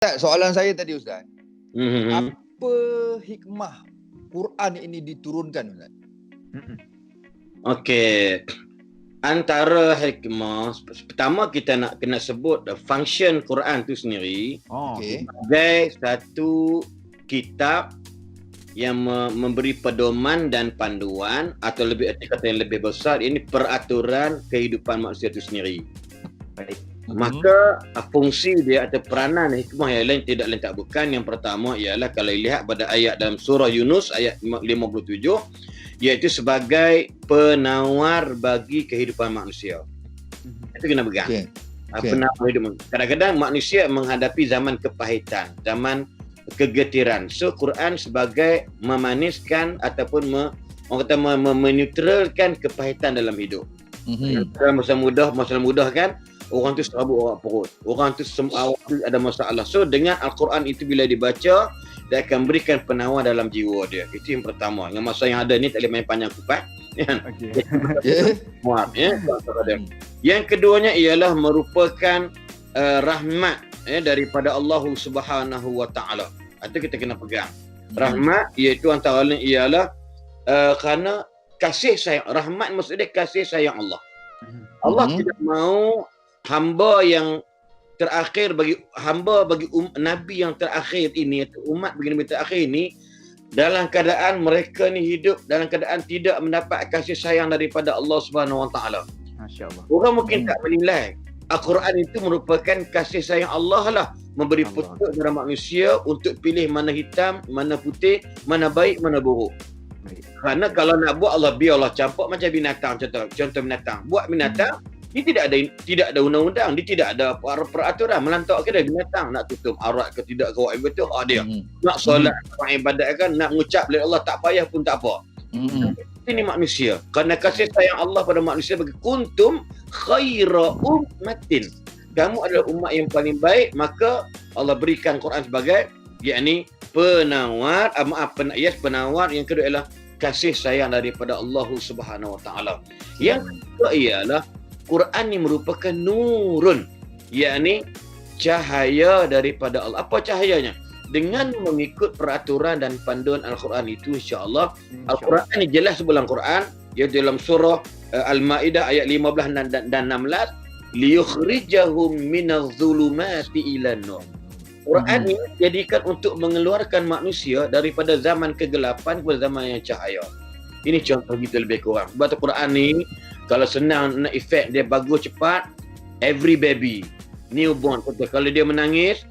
Ustaz, soalan saya tadi Ustaz. Mm-hmm. Apa hikmah Quran ini diturunkan Ustaz? Okey. Antara hikmah, pertama kita nak kena sebut function Quran tu sendiri Okey. sebagai satu kitab yang memberi pedoman dan panduan, atau lebih kata yang lebih besar, ini peraturan kehidupan manusia itu sendiri. Baik. Maka fungsi dia atau peranan hikmah yang lain tidak lain tak bukan. Yang pertama ialah kalau lihat pada ayat dalam surah Yunus ayat 57, iaitu sebagai penawar bagi kehidupan manusia. Itu kena pegang. Okay. Penawar hidup. Kadang-kadang manusia menghadapi zaman kepahitan, zaman kegetiran. So Quran sebagai memaniskan ataupun meneutralkan kepahitan dalam hidup. Dalam masa mudah kan, orang tu serabut orang perut, orang tu ada masalah. So dengan Al-Quran itu bila dibaca, dia akan berikan penawar dalam jiwa dia. Itu yang pertama. Yang masa yang ada ni tak boleh main panjang kupat. Muat, ya. Yang keduanya ialah merupakan rahmat daripada Allah Subhanahu Wa Taala. Itu kita kena pegang. Rahmat iaitu antara lain ialah kerana kasih sayang. Rahmat maksudnya kasih sayang Allah. Allah tidak mau hamba yang terakhir bagi Nabi yang terakhir ini, atau umat bagi Nabi terakhir ini, dalam keadaan mereka ni hidup dalam keadaan tidak mendapat kasih sayang daripada Allah Subhanahu Wa Taala. Masya-Allah. Orang mungkin tak menilai Al-Quran itu merupakan kasih sayang Allah lah, memberi petunjuk kepada manusia untuk pilih mana hitam, mana putih, mana baik, mana buruk. Kerana kalau nak buat, Allah biar Allah campur macam binatang. Contoh binatang. Buat binatang, dia tidak ada undang-undang, dia tidak ada peraturan. Melantak ke dia binatang, nak tutup aurat ke tidak, ke betul dia. Nak solat, nak ibadat kan, nak mengucap oleh Allah tak payah pun tak apa. Ini manusia. Kerana kasih sayang Allah pada manusia bagi kuntum khaira ummatin. Kamu adalah umat yang paling baik, maka Allah berikan Quran sebagai yakni penawar, penawar. Yang kedua ialah kasih sayang daripada Allah Subhanahu Wa Taala. Yang kedua ialah Quran ni merupakan nurun, yakni cahaya daripada Allah. Apa cahayanya? Dengan mengikut peraturan dan panduan Al-Quran itu, insya-Allah. Al-Quran ni jelas sebelum Quran, iaitu dalam surah Al-Maidah ayat 15 dan 16, liyukhrijahum minadh-dhulumati ilan nur. Quran ini dijadikan untuk mengeluarkan manusia daripada zaman kegelapan kepada zaman yang cahaya. Ini contoh kita lebih kurang. Sebab Quran ni kalau senang nak efek dia bagus cepat, every baby newborn, kalau dia menangis,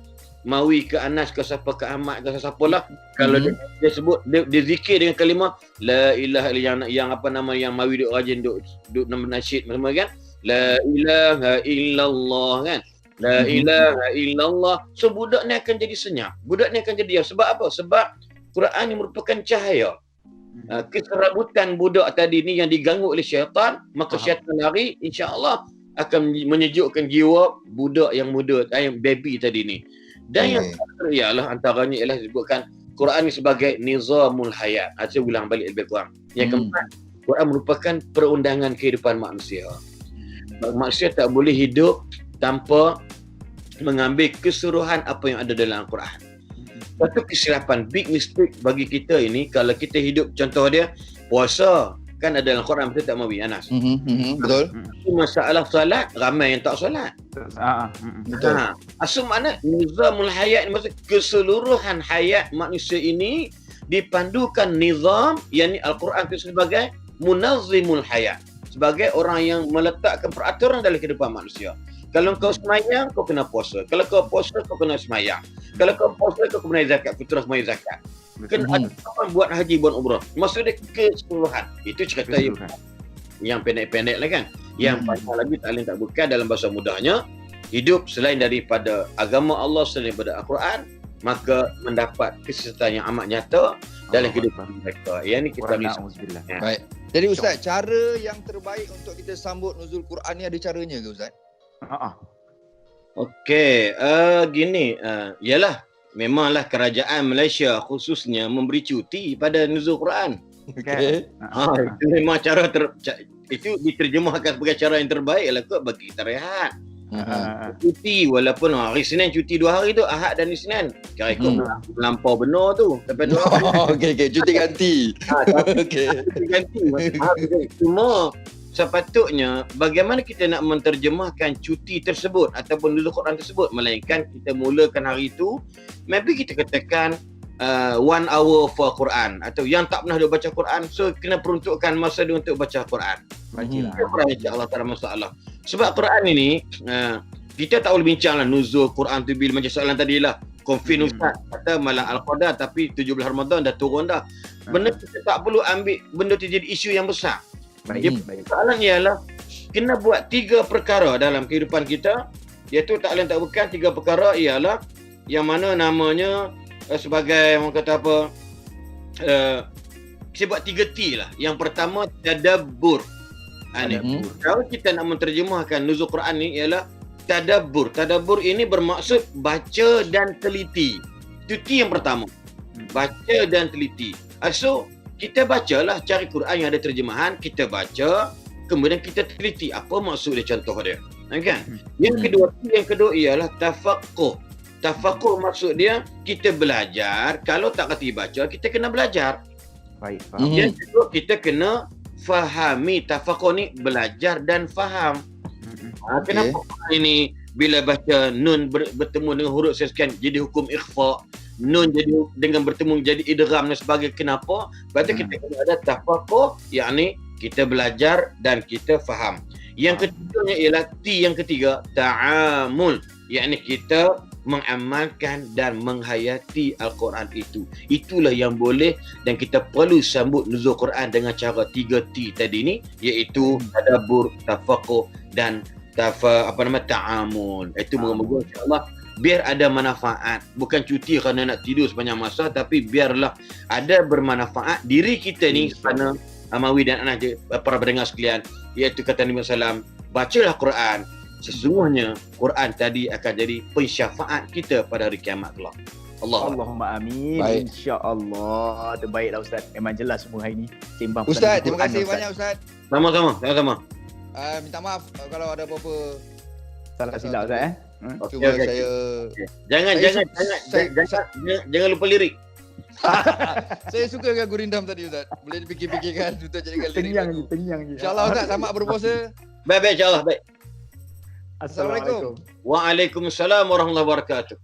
Mawi ke Anas ke siapa ke Ahmad ke siapa lah, kalau dia sebut dia zikir dengan kalimah la ilaha illallah, yang apa nama yang Mawi duk rajin duk nama nasyid semua kan, la ilaha illallah kan, la ilaha illallah. So budak ni akan jadi senyap, budak ni akan jadi diam. Sebab apa? Sebab Quran ni merupakan cahaya. Keserabutan budak tadi ni yang diganggu oleh syaitan, maka syaitan lari, insya-Allah akan menyejukkan jiwa budak yang muda, yang baby tadi ni. Dan yang terakhir ialah antaranya ialah disebutkan Quran ni sebagai nizamul hayat. Saya ulang balik lebih kurang. Yang keempat, Quran merupakan perundangan kehidupan manusia. Manusia tak boleh hidup tanpa mengambil keseluruhan apa yang ada dalam Al-Quran. Satu kesilapan, big mistake bagi kita ini, kalau kita hidup, contoh dia, puasa, kan ada dalam Quran, betul tak Mawi, Anas? Betul. Masalah salat, ramai yang tak salat. Betul. Asal makna nizamul hayat ni maksud keseluruhan hayat manusia ini dipandukan nizam, yakni Al-Quran itu sebagai munazzimul hayat, sebagai orang yang meletakkan peraturan dalam kehidupan manusia. Kalau kau semayang, kau kena puasa. Kalau kau puasa, kau kena semayang. Kalau kau puasa, kau kena zakat. Kau terus bayar zakat. Kena ada buat haji, buat umrah. Maksudnya keseluruhan. Itu cerita yang pendek-pendek lah kan. Yang panjang lagi tak lain tak bukan, dalam bahasa mudahnya, hidup selain daripada agama Allah, selain daripada Al-Quran, maka mendapat kesesataan yang amat nyata dalam kehidupan mereka. Yang ni kita Alhamdulillah. Baik. Jadi Ustaz, cara yang terbaik untuk kita sambut nuzul Quran ni ada caranya ke Ustaz? Okey, gini, yalah, memanglah kerajaan Malaysia khususnya memberi cuti pada nuzul Quran. Itu memang cara itu diterjemahkan sebagai cara yang terbaik lah kot, bagi kita rehat. Cuti walaupun hari Senin cuti 2 hari tu, Ahad dan Isnin. Kira ikut melampau benar tu. Sampai 2 hari. Okey, cuti ganti. Okey. Cuti ganti. Cuma sepatutnya bagaimana kita nak menterjemahkan cuti tersebut ataupun nuzul Quran tersebut, melainkan kita mulakan hari itu, maybe kita katakan 1 hour for Quran, atau yang tak pernah dia baca Quran, so kena peruntukkan masa dia untuk baca Quran. Bacalah. Quran insya-Allah tak ada masalah. Sebab Quran ini kita tak boleh bincanglah nuzul Quran tu bila macam soalan tadi lah. Konfin Ustaz kata malam Al-Qadar tapi 17 Ramadan dah turun dah. Benda kita tak perlu ambil benda tu jadi isu yang besar. Baik. Soalan ialah kena buat 3 perkara dalam kehidupan kita, iaitu tak lain tak bukan 3 perkara ialah yang mana namanya sebagai orang kata apa, saya buat 3 T lah. Yang pertama tadabbur. Kalau kita nak menterjemahkan nuzul Quran ni ialah tadabbur. Tadabbur ini bermaksud baca dan teliti. Itu T yang pertama. Baca dan teliti. So kita bacalah, cari Quran yang ada terjemahan, kita baca, kemudian kita teliti apa maksud dia, contoh dia. Kan? Yang kedua ialah tafaqquh. Tafaqquh maksud dia kita belajar, kalau tak kerti baca kita kena belajar. Baik, faham. Yang kedua kita kena fahami. Tafaqquh ni belajar dan faham. Kenapa ini bila baca nun bertemu dengan huruf sekian jadi hukum ikhfa, nun jadi dengan bertemu jadi idgham dan sebagainya. Kenapa? Berarti kita kena ada tafaqquh, yakni kita belajar dan kita faham. Yang ketiganya ialah T yang ketiga, ta'amul, yakni kita mengamalkan dan menghayati Al-Quran itu. Itulah yang boleh dan kita perlu sambut nuzul Quran dengan cara 3 T tadi ni, iaitu tadabbur, tafaqquh dan ta'amul. Itu moga-moga insya-Allah biar ada manfaat. Bukan cuti kerana nak tidur sepanjang masa, tapi biarlah ada bermanfaat diri kita ni kerana Amawi dan anak para pendengar sekalian, iaitu kata Nabi SAW, bacalah Quran. Sesungguhnya Quran tadi akan jadi pensyafaat kita pada hari kiamat kelak. Allahumma amin. InsyaAllah. Terbaiklah Ustaz. Memang jelas semua hari ni. Sembang Ustaz, terima kasih banyak Ustaz. Sama-sama. Minta maaf kalau ada apa-apa salah silap Ustaz. Cuma saya Jangan lupa lirik. saya suka dengan gurindam tadi Ustaz. Boleh dipikir-fikirkan untuk jadikan lirik. Tenyang je. InsyaAllah Ustaz, selamat berpuasa. Baik insya-Allah. Baik. Assalamualaikum. Waalaikumsalam warahmatullahi wabarakatuh.